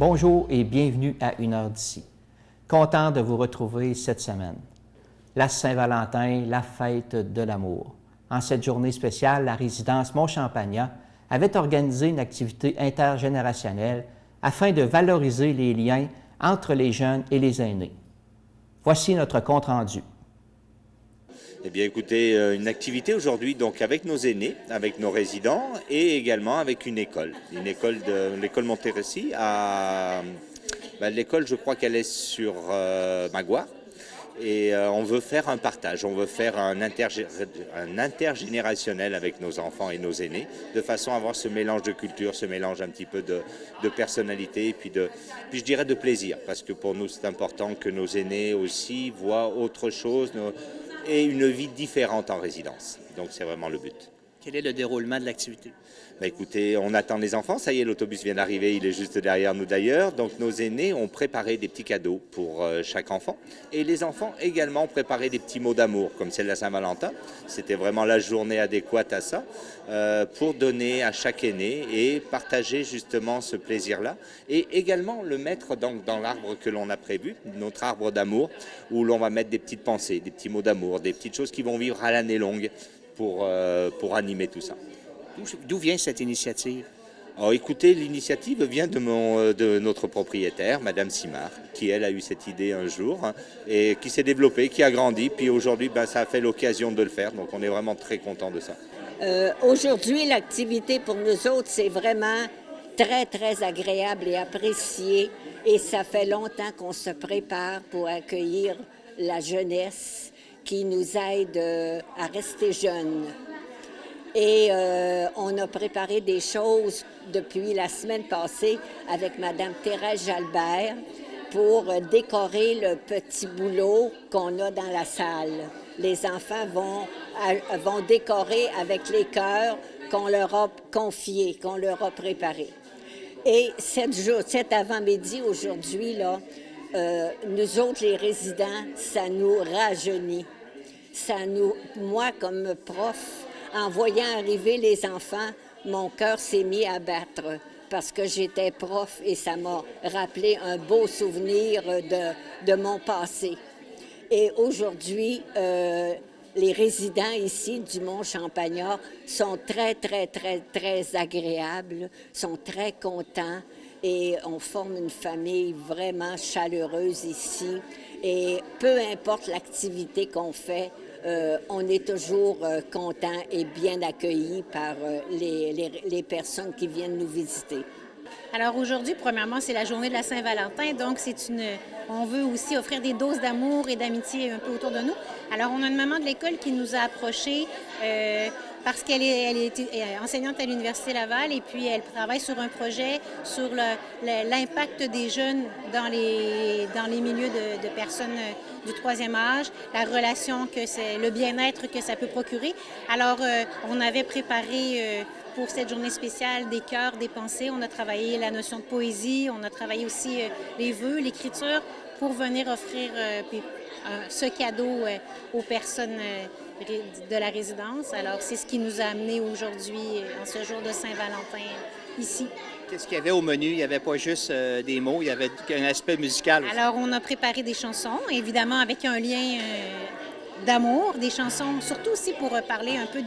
Bonjour et bienvenue à Une heure d'ici. Content de vous retrouver cette semaine. La Saint-Valentin, la fête de l'amour. En cette journée spéciale, la résidence Mont-Champagnat avait organisé une activité intergénérationnelle afin de valoriser les liens entre les jeunes et les aînés. Voici notre compte-rendu. Eh bien, écoutez, une activité aujourd'hui donc avec nos aînés, avec nos résidents et également avec une école de l'école Montéressy. L'école, je crois qu'elle est sur Magua. Et on veut faire un partage, on veut faire un intergénérationnel avec nos enfants et nos aînés, de façon à avoir ce mélange de culture, ce mélange un petit peu de personnalité et puis je dirais de plaisir, parce que pour nous c'est important que nos aînés aussi voient autre chose et une vie différente en résidence. Donc c'est vraiment le but. Quel est le déroulement de l'activité? Écoutez, on attend les enfants, ça y est, l'autobus vient d'arriver, il est juste derrière nous d'ailleurs. Donc nos aînés ont préparé des petits cadeaux pour chaque enfant. Et les enfants également ont préparé des petits mots d'amour, comme celle de la Saint-Valentin. C'était vraiment la journée adéquate à ça, pour donner à chaque aîné et partager justement ce plaisir-là. Et également le mettre dans l'arbre que l'on a prévu, notre arbre d'amour, où l'on va mettre des petites pensées, des petits mots d'amour, des petites choses qui vont vivre à l'année longue pour animer tout ça. D'où vient cette initiative? Alors, écoutez, l'initiative vient de notre propriétaire, Madame Simard, qui elle a eu cette idée un jour et qui s'est développée, qui a grandi. Puis aujourd'hui, ça a fait l'occasion de le faire. Donc on est vraiment très content de ça. Aujourd'hui, l'activité pour nous autres, c'est vraiment très, très agréable et apprécié. Et ça fait longtemps qu'on se prépare pour accueillir la jeunesse qui nous aide à rester jeunes. Et on a préparé des choses depuis la semaine passée avec Mme Thérèse Jalbert pour décorer le petit boulot qu'on a dans la salle. Les enfants vont décorer avec les cœurs qu'on leur a confiés, qu'on leur a préparés. Et cet avant-midi aujourd'hui, là, nous autres, les résidents, ça nous rajeunit. Moi, comme prof, en voyant arriver les enfants, mon cœur s'est mis à battre parce que j'étais prof et ça m'a rappelé un beau souvenir de mon passé. Et aujourd'hui, les résidents ici du Mont-Champagnat sont très, très, très, très agréables, sont très contents et on forme une famille vraiment chaleureuse ici. Et peu importe l'activité qu'on fait, on est toujours content et bien accueillis par les personnes qui viennent nous visiter. Alors aujourd'hui, premièrement, c'est la journée de la Saint-Valentin, donc on veut aussi offrir des doses d'amour et d'amitié un peu autour de nous. Alors on a une maman de l'école qui nous a approchés parce qu'elle est enseignante à l'Université Laval et puis elle travaille sur un projet sur l'impact des jeunes dans les milieux de personnes du troisième âge, la relation le bien-être que ça peut procurer. Alors on avait préparé pour cette journée spéciale des cœurs, des pensées. On a travaillé la notion de poésie, on a travaillé aussi les vœux, l'écriture pour venir offrir ce cadeau aux personnes de la résidence. Alors, c'est ce qui nous a amenés aujourd'hui, en ce jour de Saint-Valentin, ici. Qu'est-ce qu'il y avait au menu? Il n'y avait pas juste des mots, il y avait un aspect musical aussi. Alors, on a préparé des chansons, évidemment avec un lien d'amour, des chansons, surtout aussi pour parler un peu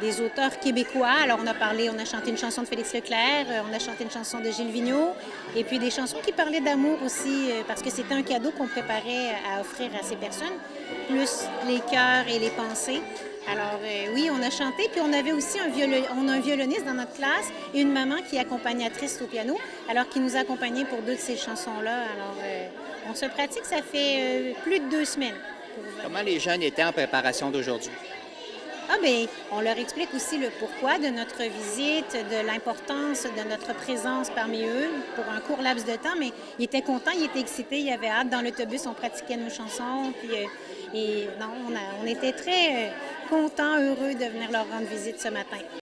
des auteurs québécois. Alors, on a chanté une chanson de Félix Leclerc, on a chanté une chanson de Gilles Vigneault, et puis des chansons qui parlaient d'amour aussi, parce que c'était un cadeau qu'on préparait à offrir à ces personnes, plus les cœurs et les pensées. Alors, oui, on a chanté, puis on avait aussi un violoniste dans notre classe et une maman qui est accompagnatrice au piano, alors qui nous a accompagnés pour 2 de ces chansons-là. Alors, on se pratique, ça fait plus de 2 semaines. Comment les jeunes étaient en préparation d'aujourd'hui? On leur explique aussi le pourquoi de notre visite, de l'importance de notre présence parmi eux pour un court laps de temps, mais ils étaient contents, ils étaient excités, ils avaient hâte. Dans l'autobus, on pratiquait nos chansons, on était très contents, heureux de venir leur rendre visite ce matin.